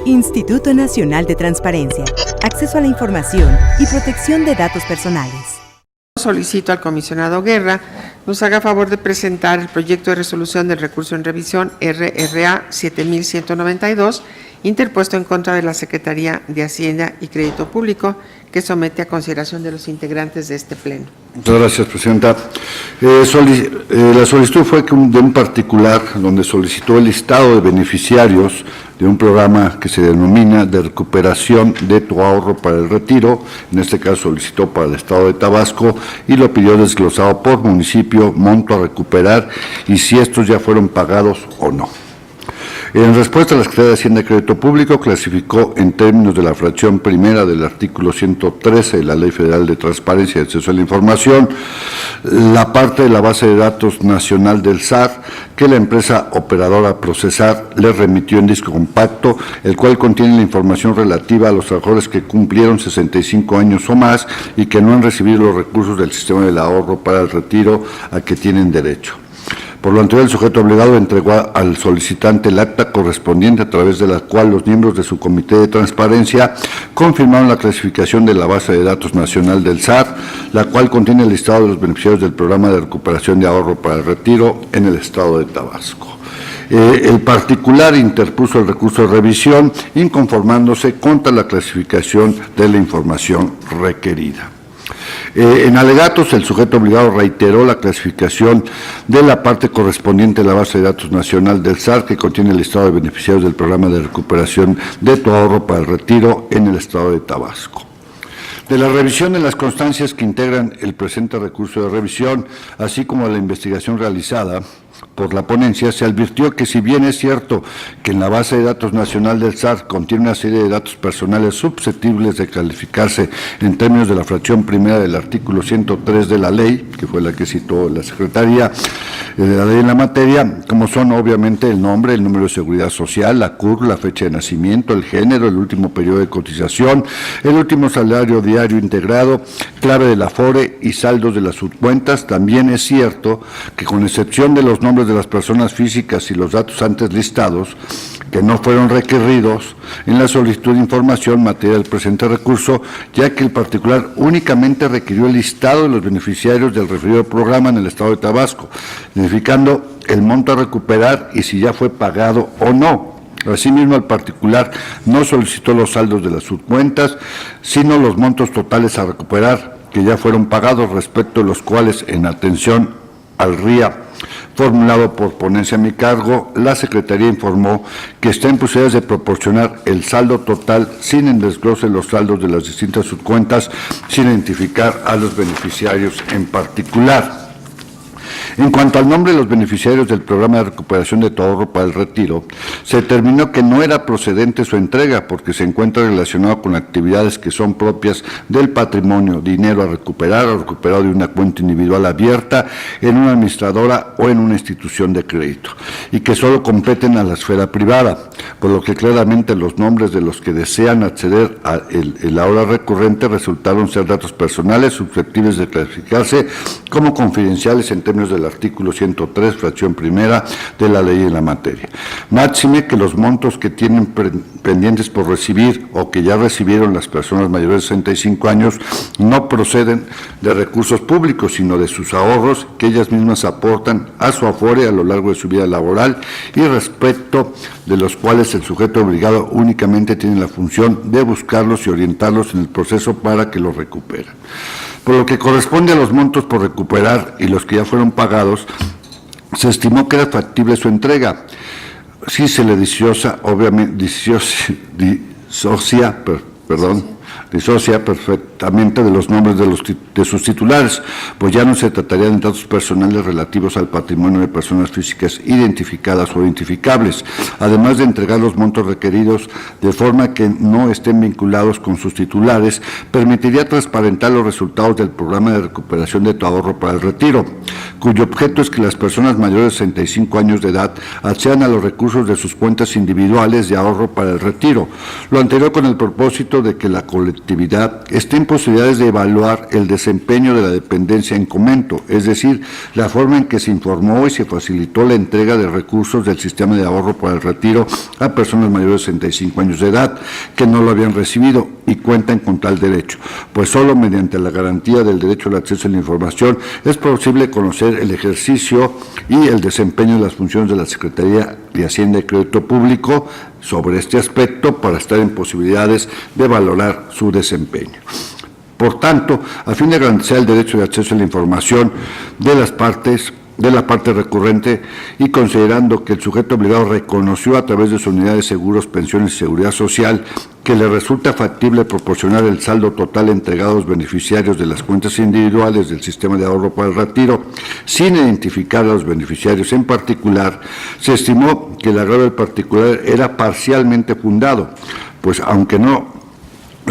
Instituto Nacional de Transparencia, Acceso a la Información y Protección de Datos Personales. Solicito al comisionado Guerra nos haga favor de presentar el proyecto de resolución del recurso en revisión RRA 7192, interpuesto en contra de la Secretaría de Hacienda y Crédito Público, que somete a consideración de los integrantes de este pleno. Muchas gracias, presidenta. La solicitud fue de un particular donde solicitó el listado de beneficiarios de un programa que se denomina de recuperación de tu ahorro para el retiro. En este caso solicitó para el estado de Tabasco y lo pidió desglosado por municipio, monto a recuperar y si estos ya fueron pagados o no. En respuesta, la Secretaría de Hacienda y Crédito Público clasificó en términos de la fracción primera del artículo 113 de la Ley Federal de Transparencia y Acceso a la Información, la parte de la base de datos nacional del SAR que la empresa operadora Procesar le remitió en disco compacto, el cual contiene la información relativa a los trabajadores que cumplieron 65 años o más y que no han recibido los recursos del sistema del ahorro para el retiro a que tienen derecho. Por lo anterior, el sujeto obligado entregó al solicitante el acta correspondiente a través de la cual los miembros de su comité de transparencia confirmaron la clasificación de la base de datos nacional del SAR, la cual contiene el listado de los beneficiarios del programa de recuperación de ahorro para el retiro en el estado de Tabasco. El particular interpuso el recurso de revisión inconformándose contra la clasificación de la información requerida. En alegatos, el sujeto obligado reiteró la clasificación de la parte correspondiente a la base de datos nacional del SAR, que contiene el listado de beneficiarios del programa de recuperación de tu ahorro para el retiro en el estado de Tabasco. De la revisión de las constancias que integran el presente recurso de revisión, así como de la investigación realizada por la ponencia, se advirtió que si bien es cierto que en la base de datos nacional del SAR contiene una serie de datos personales susceptibles de calificarse en términos de la fracción primera del artículo 103 de la ley, que fue la que citó la Secretaría de la ley en la materia, como son obviamente el nombre, el número de seguridad social, la CUR, la fecha de nacimiento, el género, el último periodo de cotización, el último salario diario integrado, clave del Afore y saldos de las subcuentas. También es cierto que con excepción de los nombres de las personas físicas y los datos antes listados, que no fueron requeridos en la solicitud de información materia del presente recurso, ya que el particular únicamente requirió el listado de los beneficiarios del referido programa en el estado de Tabasco, identificando el monto a recuperar y si ya fue pagado o no. Asimismo, el particular no solicitó los saldos de las subcuentas, sino los montos totales a recuperar que ya fueron pagados, respecto de los cuales, en atención al RIA formulado por ponencia a mi cargo, la Secretaría informó que está en posibilidades de proporcionar el saldo total sin el desglose de los saldos de las distintas subcuentas, sin identificar a los beneficiarios en particular. En cuanto al nombre de los beneficiarios del programa de recuperación de tu ahorro para el retiro, se determinó que no era procedente su entrega porque se encuentra relacionado con actividades que son propias del patrimonio, dinero a recuperar o recuperado de una cuenta individual abierta en una administradora o en una institución de crédito, y que solo competen a la esfera privada, por lo que claramente los nombres de los que desean acceder a el ahora recurrente resultaron ser datos personales susceptibles de clasificarse como confidenciales en términos del artículo 103, fracción primera de la ley en la materia. Máxime que los montos que tienen pendientes por recibir o que ya recibieron las personas mayores de 65 años no proceden de recursos públicos, sino de sus ahorros que ellas mismas aportan a su Afore a lo largo de su vida laboral y respecto de los cuales el sujeto obligado únicamente tiene la función de buscarlos y orientarlos en el proceso para que los recuperen. Por lo que corresponde a los montos por recuperar y los que ya fueron pagados, se estimó que era factible su entrega. Si se le disocia perfectamente de los nombres de sus titulares, pues ya no se trataría de datos personales relativos al patrimonio de personas físicas identificadas o identificables, además de entregar los montos requeridos de forma que no estén vinculados con sus titulares, permitiría transparentar los resultados del programa de recuperación de tu ahorro para el retiro, cuyo objeto es que las personas mayores de 65 años de edad accedan a los recursos de sus cuentas individuales de ahorro para el retiro. Lo anterior con el propósito de que la colectividad esté en posibilidades de evaluar el desempeño de la dependencia en comento, es decir, la forma en que se informó y se facilitó la entrega de recursos del sistema de ahorro para el retiro a personas mayores de 65 años de edad que no lo habían recibido y cuentan con tal derecho, pues solo mediante la garantía del derecho al acceso a la información es posible conocer el ejercicio y el desempeño de las funciones de la Secretaría de Hacienda y Crédito Público sobre este aspecto para estar en posibilidades de valorar su desempeño. Por tanto, a fin de garantizar el derecho de acceso a la información de la parte recurrente y considerando que el sujeto obligado reconoció a través de su unidad de seguros, pensiones y seguridad social que le resulta factible proporcionar el saldo total entregado a los beneficiarios de las cuentas individuales del sistema de ahorro para el retiro, sin identificar a los beneficiarios en particular, se estimó que el agravio del particular era parcialmente fundado, pues aunque no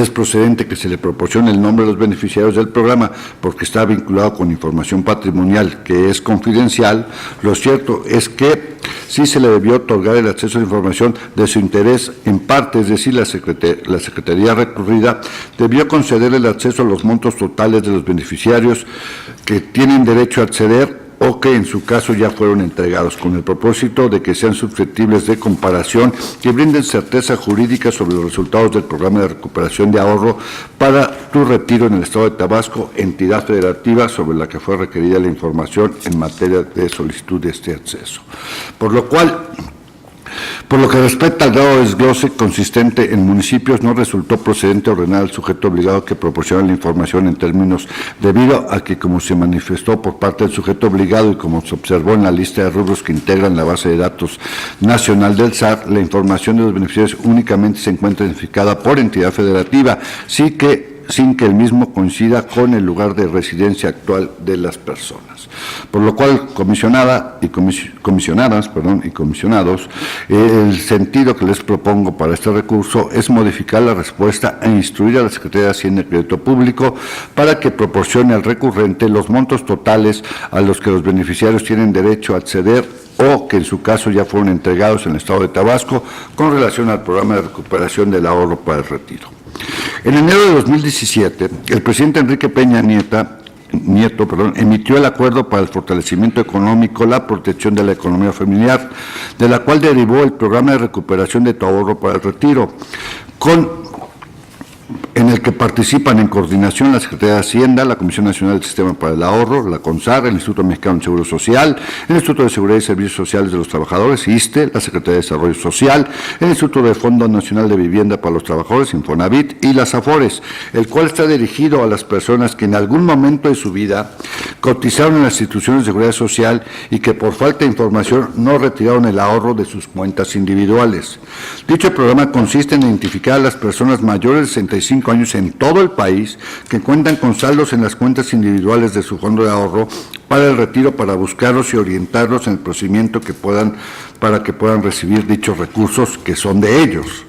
es procedente que se le proporcione el nombre de los beneficiarios del programa porque está vinculado con información patrimonial que es confidencial, lo cierto es que sí se le debió otorgar el acceso a la información de su interés en parte, es decir, la Secretaría recurrida debió conceder el acceso a los montos totales de los beneficiarios que tienen derecho a acceder o que en su caso ya fueron entregados, con el propósito de que sean susceptibles de comparación y brinden certeza jurídica sobre los resultados del programa de recuperación de ahorro para tu retiro en el Estado de Tabasco, entidad federativa sobre la que fue requerida la información en materia de solicitud de este acceso. Por lo que respecta al grado de desglose consistente en municipios, no resultó procedente ordenar al sujeto obligado que proporcione la información en términos debido a que, como se manifestó por parte del sujeto obligado y como se observó en la lista de rubros que integran la base de datos nacional del SAT, la información de los beneficiarios únicamente se encuentra identificada por entidad federativa, sin que el mismo coincida con el lugar de residencia actual de las personas. Por lo cual, comisionados, el sentido que les propongo para este recurso es modificar la respuesta e instruir a la Secretaría de Hacienda y Crédito Público para que proporcione al recurrente los montos totales a los que los beneficiarios tienen derecho a acceder o que en su caso ya fueron entregados en el Estado de Tabasco con relación al programa de recuperación del ahorro para el retiro. En enero de 2017, el presidente Enrique Peña Nieto, emitió el Acuerdo para el Fortalecimiento Económico, la Protección de la Economía Familiar, de la cual derivó el Programa de Recuperación de tu Ahorro para el Retiro, en el que participan en coordinación la Secretaría de Hacienda, la Comisión Nacional del Sistema para el Ahorro, la CONSAR, el Instituto Mexicano de Seguro Social, el Instituto de Seguridad y Servicios Sociales de los Trabajadores, ISSSTE, la Secretaría de Desarrollo Social, el Instituto de Fondo Nacional de Vivienda para los Trabajadores, Infonavit, y las AFORES, el cual está dirigido a las personas que en algún momento de su vida cotizaron en las instituciones de seguridad social y que por falta de información no retiraron el ahorro de sus cuentas individuales. Dicho programa consiste en identificar a las personas mayores de 65 años en todo el país que cuentan con saldos en las cuentas individuales de su fondo de ahorro para el retiro, para buscarlos y orientarlos en el procedimiento para que puedan recibir dichos recursos que son de ellos.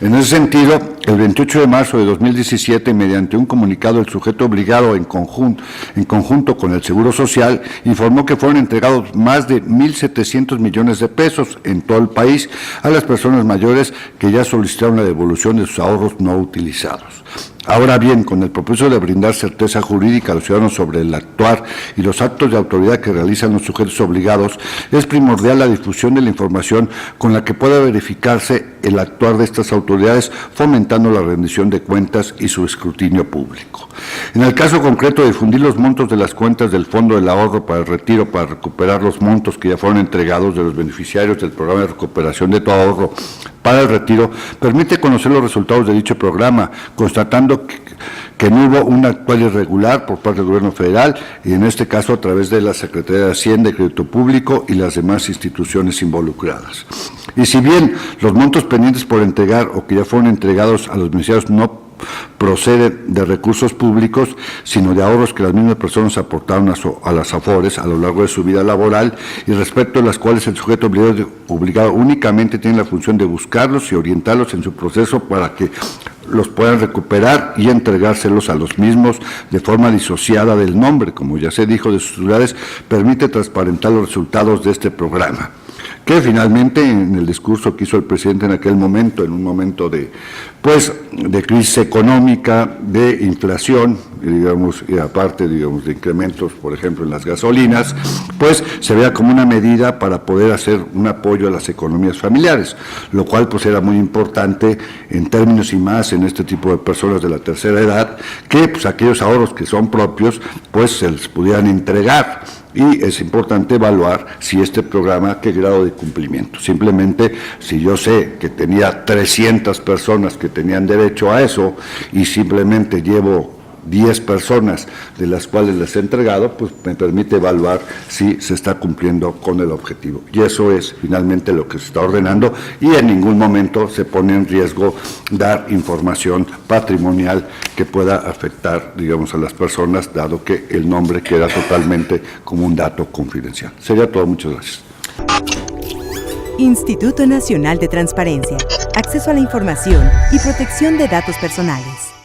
En ese sentido, el 28 de marzo de 2017, mediante un comunicado, el sujeto obligado en conjunto con el Seguro Social, informó que fueron entregados más de 1.700 millones de pesos en todo el país a las personas mayores que ya solicitaron la devolución de sus ahorros no utilizados. Ahora bien, con el propósito de brindar certeza jurídica a los ciudadanos sobre el actuar y los actos de autoridad que realizan los sujetos obligados, es primordial la difusión de la información con la que pueda verificarse el actuar de estas autoridades, fomentando la rendición de cuentas y su escrutinio público. En el caso concreto, difundir los montos de las cuentas del Fondo del Ahorro para el Retiro para recuperar los montos que ya fueron entregados de los beneficiarios del Programa de Recuperación de tu Ahorro para el Retiro permite conocer los resultados de dicho programa, constatando que no hubo un actual irregular por parte del Gobierno Federal y en este caso a través de la Secretaría de Hacienda y Crédito Público y las demás instituciones involucradas. Y si bien los montos pendientes por entregar o que ya fueron entregados a los beneficiarios no proceden de recursos públicos, sino de ahorros que las mismas personas aportaron a las AFORES a lo largo de su vida laboral y respecto a las cuales el sujeto obligado únicamente tiene la función de buscarlos y orientarlos en su proceso para que los puedan recuperar y entregárselos a los mismos de forma disociada del nombre, como ya se dijo, de sus titulares, permite transparentar los resultados de este programa, que finalmente en el discurso que hizo el presidente en aquel momento, en un momento de crisis económica, de inflación, y aparte, de incrementos, por ejemplo, en las gasolinas, pues se vea como una medida para poder hacer un apoyo a las economías familiares, lo cual pues era muy importante en términos y más en este tipo de personas de la tercera edad, que pues aquellos ahorros que son propios, pues se les pudieran entregar. Y es importante evaluar si este programa, qué grado de cumplimiento. Simplemente, si yo sé que tenía 300 personas que tenían derecho a eso y simplemente llevo 10 personas de las cuales les he entregado, pues me permite evaluar si se está cumpliendo con el objetivo. Y eso es finalmente lo que se está ordenando, y en ningún momento se pone en riesgo dar información patrimonial que pueda afectar, digamos, a las personas, dado que el nombre queda totalmente como un dato confidencial. Sería todo, muchas gracias. Instituto Nacional de Transparencia, Acceso a la Información y Protección de Datos Personales.